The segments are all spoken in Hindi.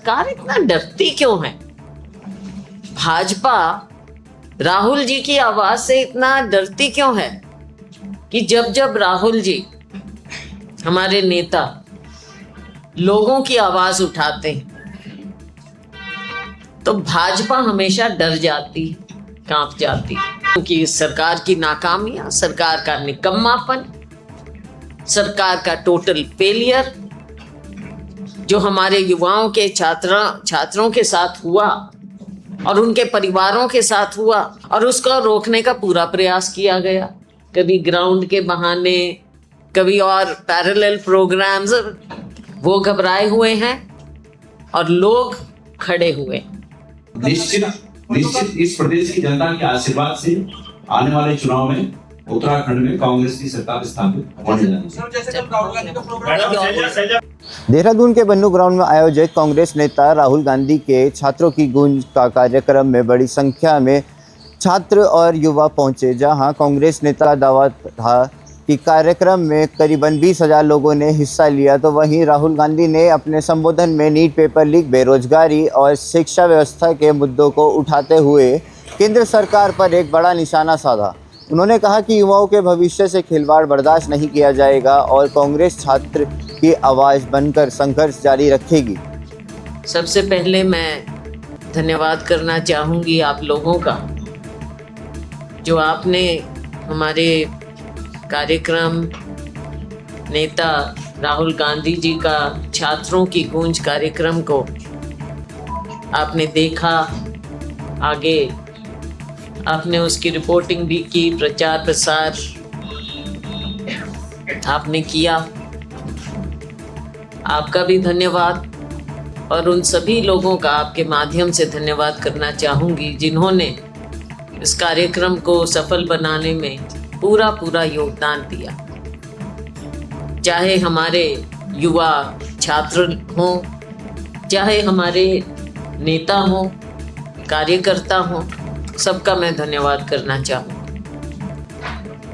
सरकार इतना डरती क्यों है? भाजपा राहुल जी की आवाज से इतना डरती क्यों है कि जब जब राहुल जी हमारे नेता लोगों की आवाज उठाते हैं तो भाजपा हमेशा डर जाती, कांप जाती, क्योंकि इस सरकार की नाकामियां, सरकार का निकम्मापन, सरकार का टोटल फेलियर जो हमारे युवाओं के छात्रों के साथ हुआ और उनके परिवारों के साथ हुआ, और उसको रोकने का पूरा प्रयास किया गया। कभी ग्राउंड के बहाने, कभी और पैरेलल प्रोग्राम्स। वो घबराए हुए हैं और लोग खड़े हुए। निश्चित इस प्रदेश की जनता के आशीर्वाद से आने वाले चुनाव में उत्तराखंड में कांग्रेस की सरकार स्थापित होने जाती है। देहरादून के बन्नू ग्राउंड में आयोजित कांग्रेस नेता राहुल गांधी के छात्रों की गूंज का कार्यक्रम में बड़ी संख्या में छात्र और युवा पहुंचे, जहां कांग्रेस नेता का दावा था कि कार्यक्रम में करीबन 20,000 लोगों ने हिस्सा लिया। तो वहीं राहुल गांधी ने अपने संबोधन में नीट पेपर लीक, बेरोजगारी और शिक्षा व्यवस्था के मुद्दों को उठाते हुए केंद्र सरकार पर एक बड़ा निशाना साधा। उन्होंने कहा कि युवाओं के भविष्य से खिलवाड़ बर्दाश्त नहीं किया जाएगा और कांग्रेस छात्र की आवाज़ बनकर संघर्ष जारी रखेगी। सबसे पहले मैं धन्यवाद करना चाहूँगी आप लोगों का, जो आपने हमारे कार्यक्रम नेता राहुल गांधी जी का छात्रों की गूंज कार्यक्रम को आपने देखा, आगे आपने उसकी रिपोर्टिंग भी की, प्रचार प्रसार आपने किया। आपका भी धन्यवाद, और उन सभी लोगों का आपके माध्यम से धन्यवाद करना चाहूँगी जिन्होंने इस कार्यक्रम को सफल बनाने में पूरा योगदान दिया। चाहे हमारे युवा छात्र हों, चाहे हमारे नेता हों, कार्यकर्ता हों, सबका मैं धन्यवाद करना चाहूँगी।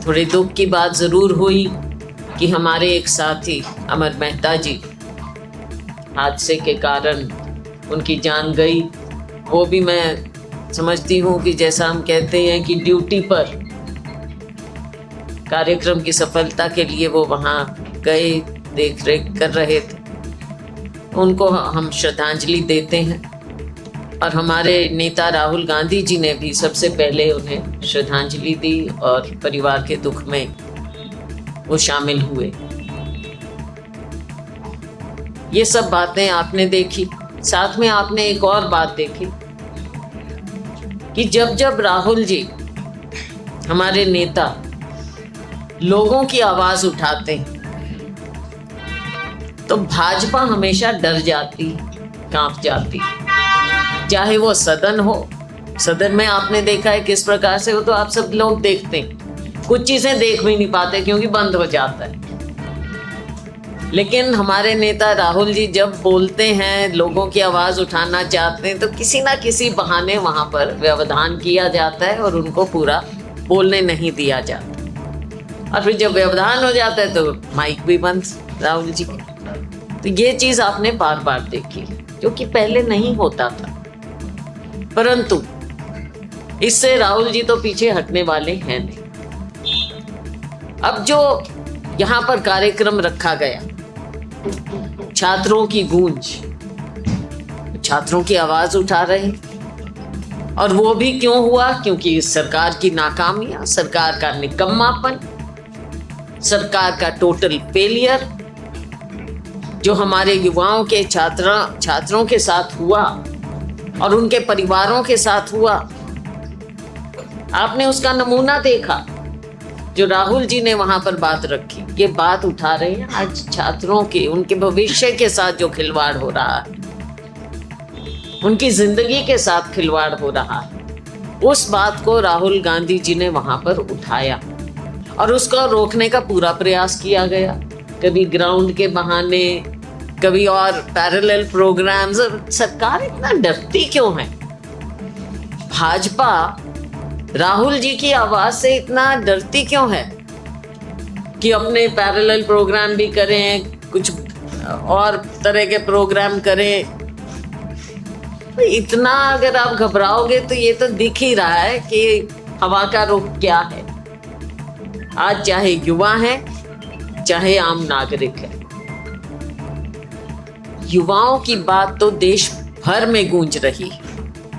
थोड़े दुख की बात ज़रूर हुई कि हमारे एक साथी अमर मेहता जी हादसे के कारण उनकी जान गई। वो भी मैं समझती हूँ कि जैसा हम कहते हैं कि ड्यूटी पर, कार्यक्रम की सफलता के लिए वो वहाँ गए, देख रेख कर रहे थे। उनको हम श्रद्धांजलि देते हैं, और हमारे नेता राहुल गांधी जी ने भी सबसे पहले उन्हें श्रद्धांजलि दी और परिवार के दुख में वो शामिल हुए। ये सब बातें आपने देखी। साथ में आपने एक और बात देखी कि जब जब राहुल जी हमारे नेता लोगों की आवाज उठाते हैं तो भाजपा हमेशा डर जाती, कांप जाती। चाहे वो सदन हो, सदन में आपने देखा है किस प्रकार से, वो तो आप सब लोग देखते हैं, कुछ चीजें देख भी नहीं पाते क्योंकि बंद हो जाता है। लेकिन हमारे नेता राहुल जी जब बोलते हैं, लोगों की आवाज उठाना चाहते हैं, तो किसी ना किसी बहाने वहां पर व्यवधान किया जाता है और उनको पूरा बोलने नहीं दिया जाता। और फिर जब व्यवधान हो जाता है तो माइक भी बंद राहुल जी। तो ये चीज आपने बार बार देखी, जो कि पहले नहीं होता था। परंतु इससे राहुल जी तो पीछे हटने वाले हैं नहीं। अब जो यहाँ पर कार्यक्रम रखा गया, छात्रों की गूंज, छात्रों की आवाज उठा रहे, और वो भी क्यों हुआ? क्योंकि इस सरकार की नाकामियां, सरकार का निकम्मापन, सरकार का टोटल फेलियर जो हमारे युवाओं के छात्रों के साथ हुआ और उनके परिवारों के साथ हुआ। आपने उसका नमूना देखा जो राहुल जी ने वहां पर बात रखी। ये बात उठा रहे हैं आज छात्रों के, उनके भविष्य के साथ जो खिलवाड़ हो रहा है, उनकी जिंदगी के साथ खिलवाड़ हो रहा है, उस बात को राहुल गांधी जी ने वहां पर उठाया और उसको रोकने का पूरा प्रयास किया गया। कभी ग्राउंड के बहाने, कभी और पैरेलल प्रोग्राम्स। सरकार इतना डरती क्यों है? भाजपा राहुल जी की आवाज से इतना डरती क्यों है कि अपने पैरेलल प्रोग्राम भी करें, कुछ और तरह के प्रोग्राम करें, तो इतना अगर आप घबराओगे तो ये तो दिख ही रहा है कि हवा का रुख क्या है। आज चाहे युवा है चाहे आम नागरिक है, युवाओं की बात तो देश भर में गूंज रही है।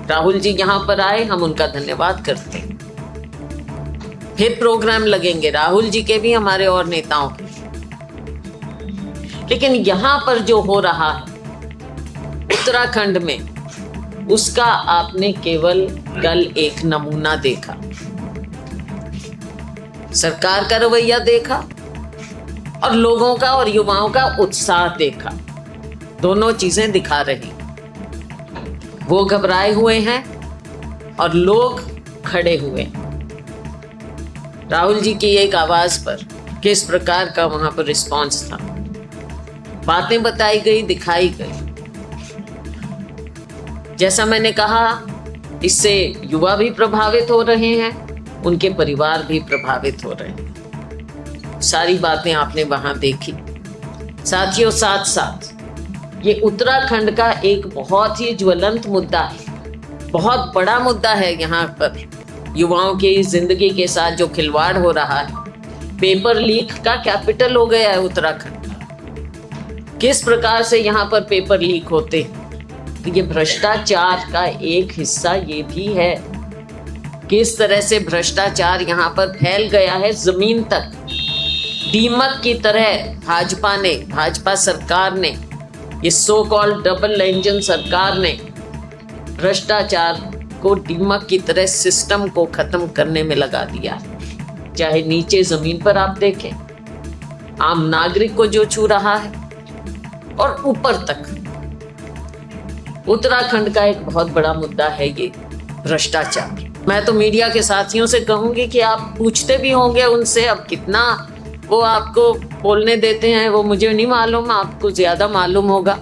राहुल जी यहाँ पर आए, हम उनका धन्यवाद करते हैं। फिर प्रोग्राम लगेंगे राहुल जी के भी, हमारे और नेताओं के। लेकिन यहाँ पर जो हो रहा है उत्तराखंड में, उसका आपने केवल कल एक नमूना देखा। सरकार का रवैया देखा और लोगों का और युवाओं का उत्साह देखा। दोनों चीजें दिखा रही। वो घबराए हुए हैं और लोग खड़े हुए। राहुल जी की एक आवाज पर किस प्रकार का वहां पर रिस्पांस था, बातें बताई गई, दिखाई गई। जैसा मैंने कहा, इससे युवा भी प्रभावित हो रहे हैं, उनके परिवार भी प्रभावित हो रहे हैं। सारी बातें आपने वहां देखी। साथियों, साथ साथ ये उत्तराखंड का एक बहुत ही ज्वलंत मुद्दा है, बहुत बड़ा मुद्दा है। यहाँ पर युवाओं की जिंदगी के साथ जो खिलवाड़ हो रहा है, पेपर लीक का कैपिटल हो गया है उत्तराखंड। किस प्रकार से यहाँ पर पेपर लीक होते हैं, तो ये भ्रष्टाचार का एक हिस्सा ये भी है। किस तरह से भ्रष्टाचार यहाँ पर फैल गया है जमीन तक। दीमक की तरह भाजपा सरकार ने, ये सो कॉल्ड डबल इंजन सरकार ने भ्रष्टाचार को दीमक की तरह सिस्टम को खत्म करने में लगा दिया। चाहे नीचे जमीन पर आप देखें, आम नागरिक को जो छू रहा है, और ऊपर तक उत्तराखंड का एक बहुत बड़ा मुद्दा है ये भ्रष्टाचार। मैं तो मीडिया के साथियों से कहूंगी कि आप पूछते भी होंगे उनसे, अब कितना वो आपको बोलने देते हैं वो मुझे नहीं मालूम, आपको ज्यादा मालूम होगा।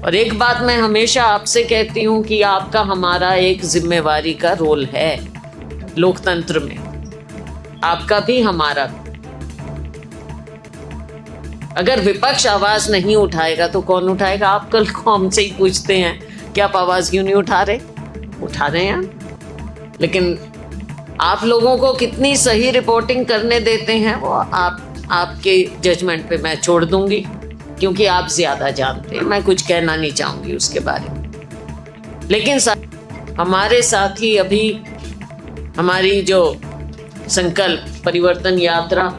और एक बात मैं हमेशा आपसे कहती हूँ कि आपका हमारा एक जिम्मेवारी का रोल है लोकतंत्र में, आपका भी हमारा। अगर विपक्ष आवाज नहीं उठाएगा तो कौन उठाएगा? आप कल को हमसे ही पूछते हैं कि आप आवाज क्यों नहीं उठा रहे हैं। लेकिन आप लोगों को कितनी सही रिपोर्टिंग करने देते हैं वो आपके जजमेंट पे मैं छोड़ दूंगी, क्योंकि आप ज्यादा जानते हैं। मैं कुछ कहना नहीं चाहूंगी उसके बारे में। लेकिन हमारे साथ ही अभी हमारी जो संकल्प परिवर्तन यात्रा,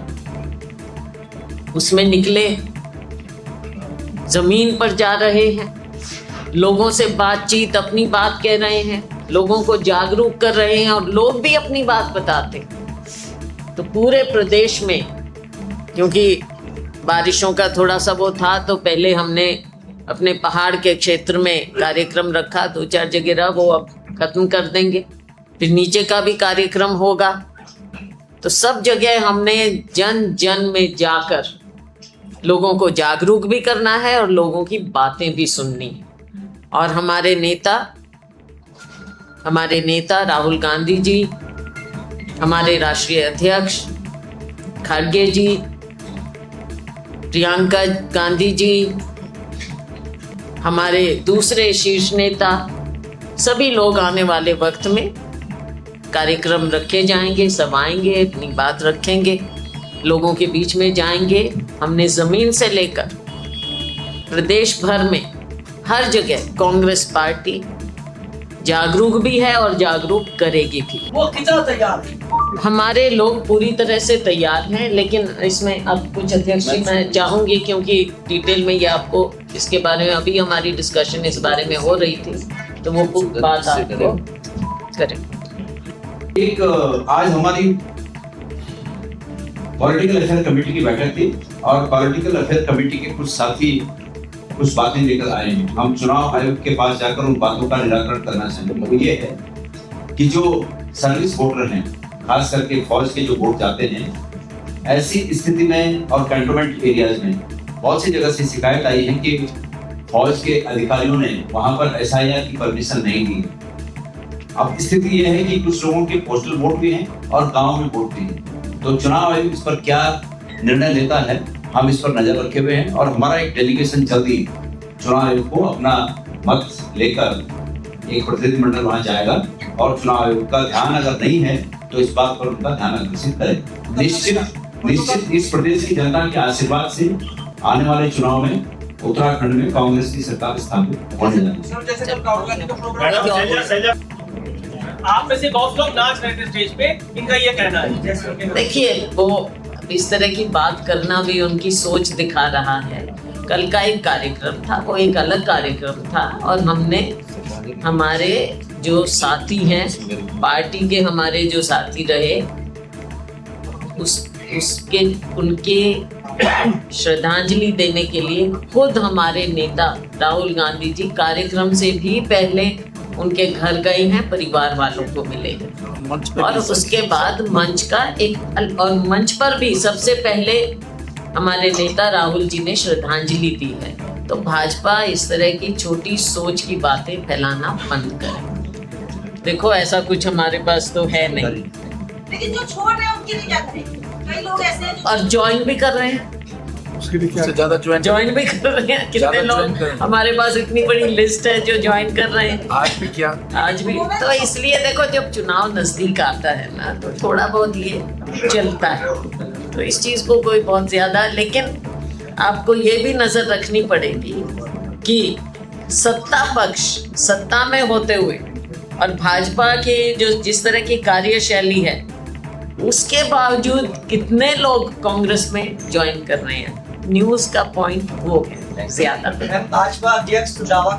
उसमें निकले, जमीन पर जा रहे हैं, लोगों से बातचीत, अपनी बात कह रहे हैं, लोगों को जागरूक कर रहे हैं, और लोग भी अपनी बात बताते हैं। तो पूरे प्रदेश में, क्योंकि बारिशों का थोड़ा सा वो था, तो पहले हमने अपने पहाड़ के क्षेत्र में कार्यक्रम रखा, 2-4 जगह रहा, वो अब खत्म कर देंगे। फिर नीचे का भी कार्यक्रम होगा। तो सब जगह हमने जन जन में जाकर लोगों को जागरूक भी करना है और लोगों की बातें भी सुननी है। और हमारे नेता राहुल गांधी जी, हमारे राष्ट्रीय अध्यक्ष खड़गे जी, प्रियंका गांधी जी, हमारे दूसरे शीर्ष नेता, सभी लोग आने वाले वक्त में कार्यक्रम रखे जाएंगे। सब आएंगे, अपनी बात रखेंगे, लोगों के बीच में जाएंगे। हमने जमीन से लेकर प्रदेश भर में हर जगह कांग्रेस पार्टी जागरूक भी है और जागरूक करेगी भी। वो कितना तैयार है? हमारे लोग पूरी तरह से तैयार हैं, लेकिन इसमें अब कुछ अध्यक्ष जी मैं चाहूंगी, क्योंकि डिटेल में ये आपको इसके बारे में अभी हमारी डिस्कशन इस बारे में हो रही थी, तो वो बात आपको करें। एक आज हमारी पॉलिटिकल अफेयर कमेटी की बैठक थी, और पॉलिटिकल अफेयर कमेटी के कुछ साथी कुछ बातें लेकर आए हैं। हम चुनाव आयोग के पास जाकर उन बातों का निराकरण करना चाहेंगे। वो ये है कि जो सर्विस वोटर हैं, खास करके फौज के जो वोट जाते हैं, ऐसी स्थिति में और कैंटोनमेंट एरियाज में बहुत सी जगह से शिकायत आई है कि फौज के अधिकारियों ने वहां पर SIR की परमिशन नहीं दी। अब स्थिति यह है कि कुछ लोगों के पोस्टल वोट भी हैं और गांव में वोट भी हैं। तो चुनाव आयोग इस पर क्या निर्णय लेता है, हम इस पर नजर रखे हुए हैं, और हमारा एक डेलीगेशन जल्दी चुनाव आयोग को अपना मत लेकर एक प्रतिनिधिमंडल वहां जाएगा और चुनाव आयोग का ध्यान अगर नहीं है तो इस बात पर उनका ध्यान आकर्षित करें। निश्चित इस प्रदेश की जनता के आशीर्वाद से आने वाले चुनाव में उत्तराखंड में कांग्रेस की सरकार स्थापित होने जा रही है। आप में से बहुत लोग नाच रहे थे स्टेज पे, इनका ये कहना है। देखिए, वो इस तरह की बात करना भी उनकी सोच दिखा रहा है। कल का एक कार्यक्रम था, वो एक अलग कार्यक्रम था और हमने हमारे जो साथी हैं, पार्टी के हमारे जो साथी रहे, उनके श्रद्धांजलि देने के लिए खुद हमारे नेता राहुल गांधी जी कार्यक्रम से भी पहले उनके घर गए हैं, परिवार वालों को मिले हैं और उसके बाद मंच का और मंच पर भी सबसे पहले हमारे नेता राहुल जी ने श्रद्धांजलि दी है। तो भाजपा इस तरह की छोटी सोच की बातें फैलाना बंद करे। देखो, ऐसा कुछ हमारे पास तो है नहीं। लेकिन जो छोड़ रहे हैं उनके लिए क्या करें? कई लोग ऐसे हैं जो और ज्वाइन भी कर रहे हैं, उसके लिए क्या ज्यादा ज्वाइन भी कर रहे हैं। कितने लोग हमारे पास, इतनी बड़ी लिस्ट है जो ज्वाइन कर रहे हैं। आज भी क्या, आज भी। तो इसलिए देखो, जब चुनाव नजदीक आता है ना, तो थोड़ा बहुत ये चलता है। तो इस चीज को कोई बहुत ज्यादा, लेकिन आपको ये भी नजर रखनी पड़ेगी कि सत्ता पक्ष सत्ता में होते हुए और भाजपा के जो जिस तरह की कार्यशैली है, उसके बावजूद कितने लोग कांग्रेस में ज्वाइन कर रहे हैं। न्यूज़ का पॉइंट वो है ज्यादा। भाजपा अध्यक्ष सुजावा